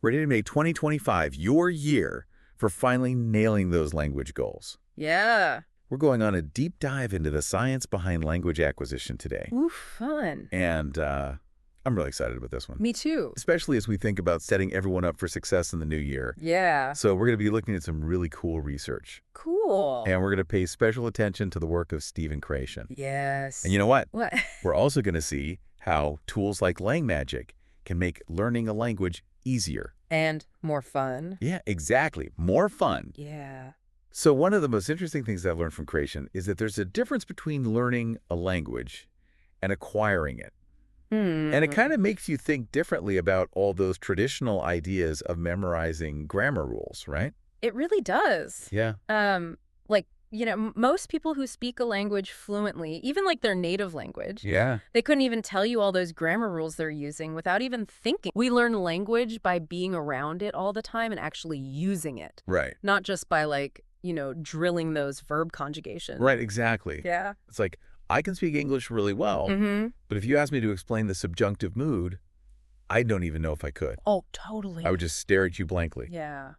Ready to make 2025 your year for finally nailing those language goals. Yeah. We're going on a deep dive into the science behind language acquisition today. Ooh, fun. And I'm really excited about this one. Me too. Especially as we think about setting everyone up for success in the new year. Yeah. So we're going to be looking at some really cool research. Cool. And we're going to pay special attention to the work of Stephen Krashen. Yes. And you know what? What? We're also going to see how tools like LangMagic can make learning a language easier. And more fun. Yeah, exactly. More fun. Yeah. So one of the most interesting things I've learned from Krashen is that there's a difference between learning a language and acquiring it. And it kind of makes you think differently about all those traditional ideas of memorizing grammar rules, right? It really does. Yeah. Most people who speak a language fluently, even like their native language, Yeah. they couldn't even tell you all those grammar rules they're using without even thinking. We learn language by being around it all the time and actually using it. Right. Not just by drilling those verb conjugations. Right, exactly. Yeah. It's like, I can speak English really well, but if you ask me to explain the subjunctive mood, I don't even know if I could. Oh, totally. I would just stare at you blankly. Yeah.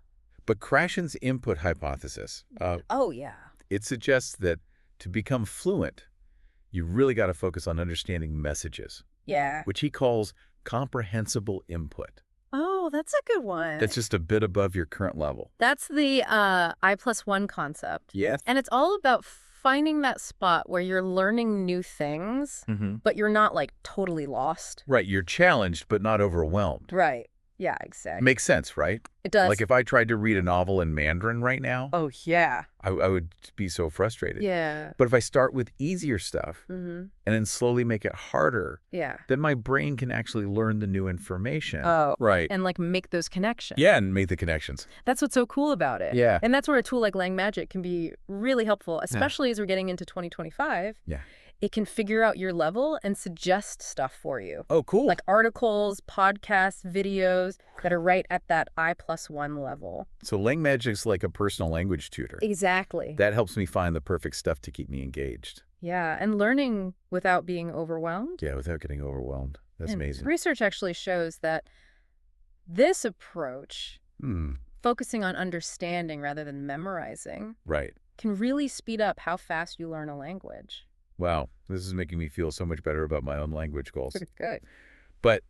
But Krashen's input hypothesis, Yeah. it suggests that to become fluent, you really got to focus on understanding messages, Yeah. which he calls comprehensible input. Oh, that's a good one. That's just a bit above your current level. That's the I+1 concept. Yes. And it's all about finding that spot where you're learning new things, but you're not totally lost. Right. You're challenged, but not overwhelmed. Right. Yeah, exactly. Makes sense, right? It does. Like if I tried to read a novel in Mandarin right now, Oh, yeah. I would be so frustrated. Yeah. But if I start with easier stuff Mm-hmm. and then slowly make it harder, Yeah. then my brain can actually learn the new information. Oh. Right. And make those connections. Yeah, and make the connections. That's what's so cool about it. Yeah. And that's where a tool like LangMagic can be really helpful, especially as we're getting into 2025. Yeah. It can figure out your level and suggest stuff for you. Oh, cool. Like articles, podcasts, videos that are right at that I+1 level. So LangMagic's like a personal language tutor. Exactly. That helps me find the perfect stuff to keep me engaged. Yeah, and learning without being overwhelmed. Yeah, without getting overwhelmed. That's And amazing. research actually shows that this approach, Hmm. focusing on understanding rather than memorizing, Right. can really speed up how fast you learn a language. Wow. This is making me feel so much better about my own language goals. Good. But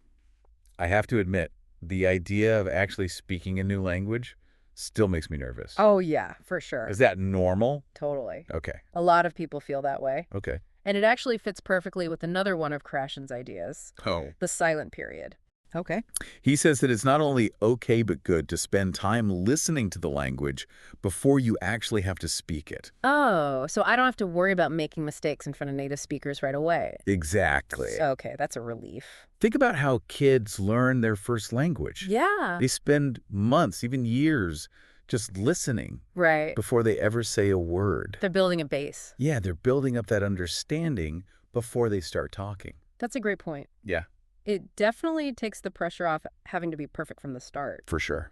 I have to admit, the idea of actually speaking a new language still makes me nervous. Oh, yeah, for sure. Is that normal? Totally. Okay. A lot of people feel that way. Okay. And it actually fits perfectly with another one of Krashen's ideas, Oh. the silent period. Okay. He says that it's not only okay but good to spend time listening to the language before you actually have to speak it. Oh, so I don't have to worry about making mistakes in front of native speakers right away. Exactly. Okay, that's a relief. Think about how kids learn their first language. Yeah. They spend months, even years, just listening Right. before they ever say a word. They're building a base. Yeah, they're building up that understanding before they start talking. That's a great point. Yeah, It definitely takes the pressure off having to be perfect from the start. for sure.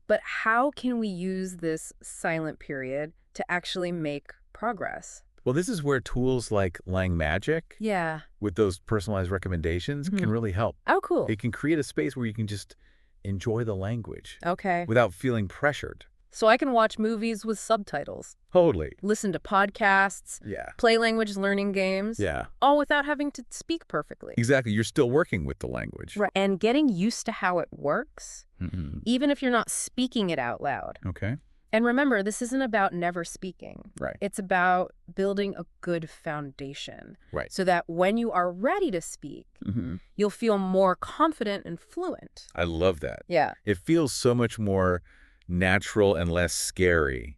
But how can we use this silent period to actually make progress? Well, this is where tools like LangMagic, Yeah. with those personalized recommendations, can really help. Oh, cool. It can create a space where you can just enjoy the language Okay. without feeling pressured. So I can watch movies with subtitles, Totally. listen to podcasts, Yeah. play language learning games, Yeah. all without having to speak perfectly. Exactly. You're still working with the language. Right. And getting used to how it works, Mm-hmm. even if you're not speaking it out loud. Okay. And remember, this isn't about never speaking. Right. It's about building a good foundation Right. so that when you are ready to speak, Mm-hmm. you'll feel more confident and fluent. I love that. Yeah. It feels so much more natural and less scary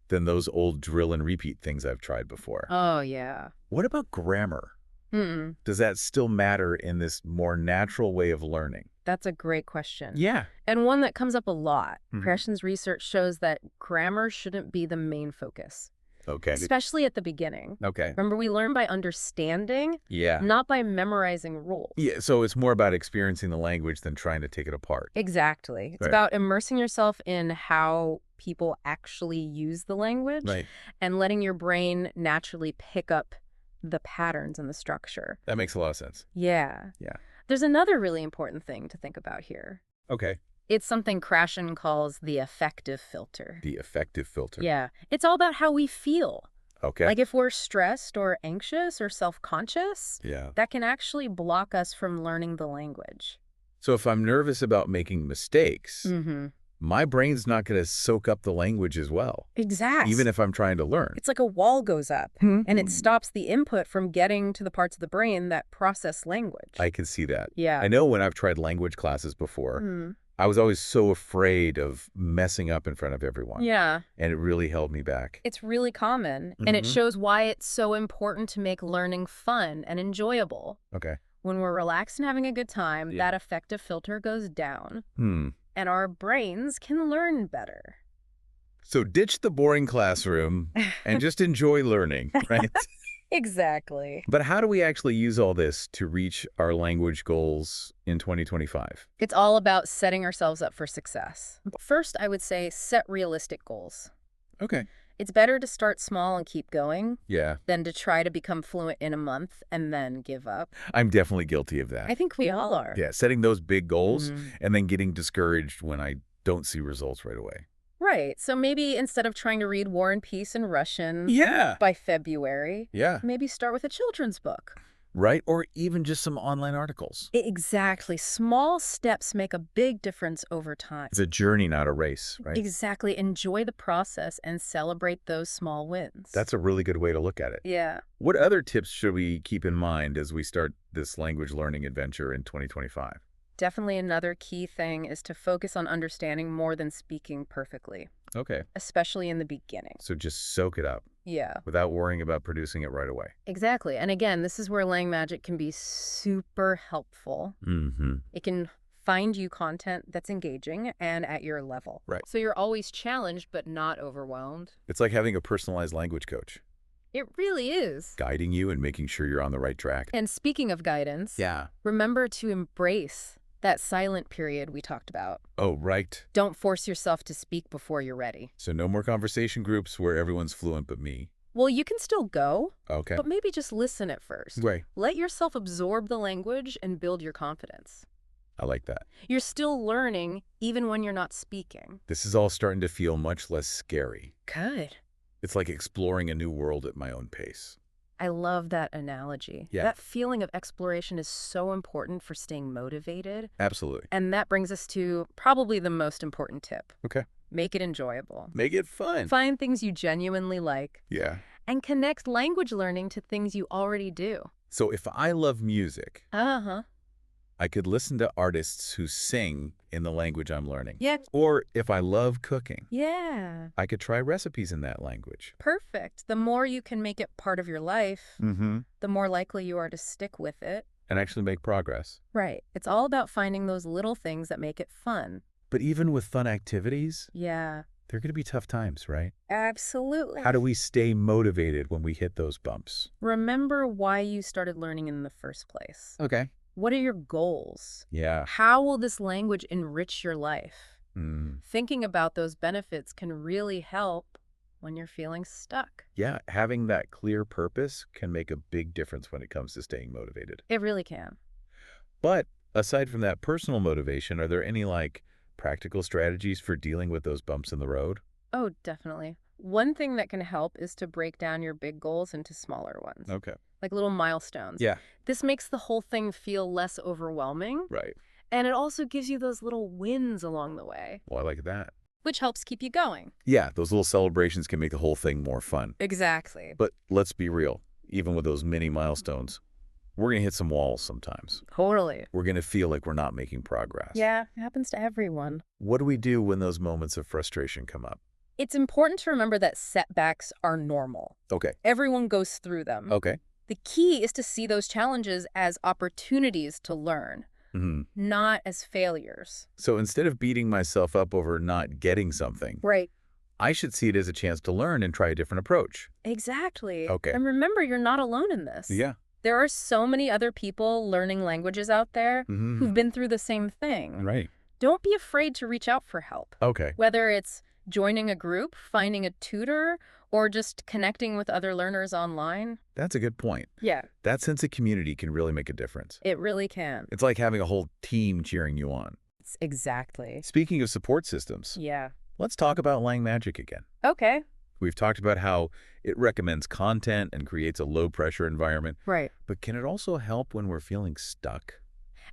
than those old drill and repeat things I've tried before. Oh, yeah. What about grammar? Mm-mm. Does that still matter in this more natural way of learning? That's a great question. Yeah. And one that comes up a lot. Mhm. Krashen's research shows that grammar shouldn't be the main focus, Okay. especially at the beginning. Okay. Remember, we learn by understanding, Yeah. not by memorizing rules. Yeah, so it's more about experiencing the language than trying to take it apart. Exactly. It's Right. about immersing yourself in how people actually use the language Right. and letting your brain naturally pick up the patterns and the structure. That makes a lot of sense. Yeah. Yeah. There's another really important thing to think about here. Okay. It's something Krashen calls the affective filter. The affective filter. Yeah. It's all about how we feel. Okay. Like if we're stressed or anxious or self-conscious, Yeah. that can actually block us from learning the language. So if I'm nervous about making mistakes, my brain's not going to soak up the language as well. Exactly. Even if I'm trying to learn. It's like a wall goes up, and it stops the input from getting to the parts of the brain that process language. I can see that. Yeah. I know when I've tried language classes before, I was always so afraid of messing up in front of everyone. Yeah. And it really held me back. It's really common, and it shows why it's so important to make learning fun and enjoyable. Okay. When we're relaxed and having a good time, that affective filter goes down, and our brains can learn better. So ditch the boring classroom and just enjoy learning, right? Exactly. But how do we actually use all this to reach our language goals in 2025? It's all about setting ourselves up for success. First, I would say set realistic goals. Okay. It's better to start small and keep going Yeah. than to try to become fluent in a month and then give up. I'm definitely guilty of that. I think we all are. Yeah, setting those big goals and then getting discouraged when I don't see results right away. Right. So maybe instead of trying to read War and Peace in Russian by February, maybe start with a children's book. Right? Or even just some online articles. Exactly. Small steps make a big difference over time. It's a journey, not a race, right? Exactly. Enjoy the process and celebrate those small wins. That's a really good way to look at it. Yeah. What other tips should we keep in mind as we start this language learning adventure in 2025? Definitely another key thing is to focus on understanding more than speaking perfectly. Okay. Especially in the beginning. So just soak it up. Yeah. Without worrying about producing it right away. Exactly. And again, this is where LangMagic can be super helpful. It can find you content that's engaging and at your level. Right. So you're always challenged but not overwhelmed. It's like having a personalized language coach. It really is. Guiding you and making sure you're on the right track. And speaking of guidance, remember to embrace that silent period we talked about. Oh, right. Don't force yourself to speak before you're ready. So no more conversation groups where everyone's fluent but me. Well, you can still go, okay, but maybe just listen at first. Right. Let yourself absorb the language and build your confidence. I like that. You're still learning even when you're not speaking. This is all starting to feel much less scary. Good. It's like exploring a new world at my own pace. I love that analogy. Yeah. That feeling of exploration is so important for staying motivated. Absolutely. And that brings us to probably the most important tip. Okay. Make it enjoyable. Make it fun. Find things you genuinely like. Yeah. And connect language learning to things you already do. So if I love music, Uh-huh. I could listen to artists who sing in the language I'm learning. Yeah. Or if I love cooking, Yeah. I could try recipes in that language. Perfect. The more you can make it part of your life, the more likely you are to stick with it. And actually make progress. Right. It's all about finding those little things that make it fun. But even with fun activities, Yeah. they're going to be tough times, right? Absolutely. How do we stay motivated when we hit those bumps? Remember why you started learning in the first place. Okay. What are your goals? Yeah. How will this language enrich your life? Thinking about those benefits can really help when you're feeling stuck. Yeah, having that clear purpose can make a big difference when it comes to staying motivated. It really can. But aside from that personal motivation, are there any practical strategies for dealing with those bumps in the road? Oh, definitely. One thing that can help is to break down your big goals into smaller ones. Okay. Like little milestones. Yeah. This makes the whole thing feel less overwhelming. Right. And it also gives you those little wins along the way. Well, I like that. Which helps keep you going. Yeah, those little celebrations can make the whole thing more fun. Exactly. But let's be real. Even with those mini milestones, we're going to hit some walls sometimes. Totally. We're going to feel like we're not making progress. Yeah, it happens to everyone. What do we do when those moments of frustration come up? It's important to remember that setbacks are normal. Okay. Everyone goes through them. Okay. The key is to see those challenges as opportunities to learn, not as failures. So instead of beating myself up over not getting something, Right. I should see it as a chance to learn and try a different approach. Exactly. Okay. And remember, you're not alone in this. Yeah. There are so many other people learning languages out there who've been through the same thing. Right. Don't be afraid to reach out for help. Okay. Whether it's joining a group, finding a tutor, or just connecting with other learners online. That's a good point. Yeah. That sense of community can really make a difference. It really can. It's like having a whole team cheering you on. Exactly. Speaking of support systems, Yeah. let's talk about LangMagic again. Okay. We've talked about how it recommends content and creates a low-pressure environment, Right. but can it also help when we're feeling stuck?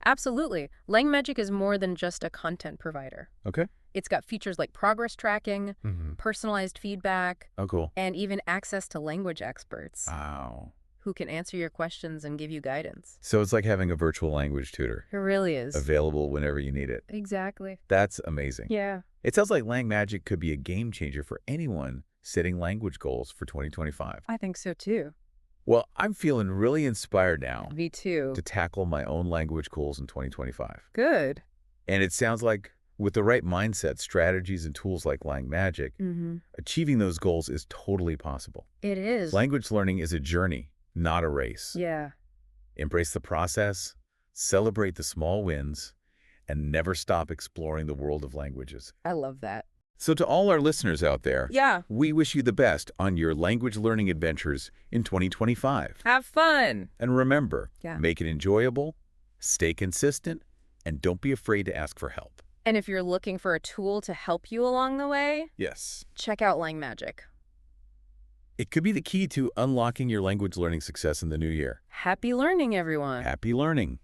Absolutely. LangMagic is more than just a content provider. Okay. It's got features like progress tracking, Mm-hmm. personalized feedback, Oh, cool. and even access to language experts Wow. who can answer your questions and give you guidance. So it's like having a virtual language tutor It really is. available whenever you need it. Exactly. That's amazing. Yeah. It sounds like LangMagic could be a game changer for anyone setting language goals for 2025. I think so too. Well, I'm feeling really inspired now Me too. to tackle my own language goals in 2025. Good. And it sounds like with the right mindset, strategies, and tools like LangMagic, achieving those goals is totally possible. It is. Language learning is a journey, not a race. Yeah. Embrace the process, celebrate the small wins, and never stop exploring the world of languages. I love that. So to all our listeners out there, Yeah. we wish you the best on your language learning adventures in 2025. Have fun. And remember, Yeah. make it enjoyable, stay consistent, and don't be afraid to ask for help. And if you're looking for a tool to help you along the way, Yes. check out LangMagic. It could be the key to unlocking your language learning success in the new year. Happy learning, everyone. Happy learning.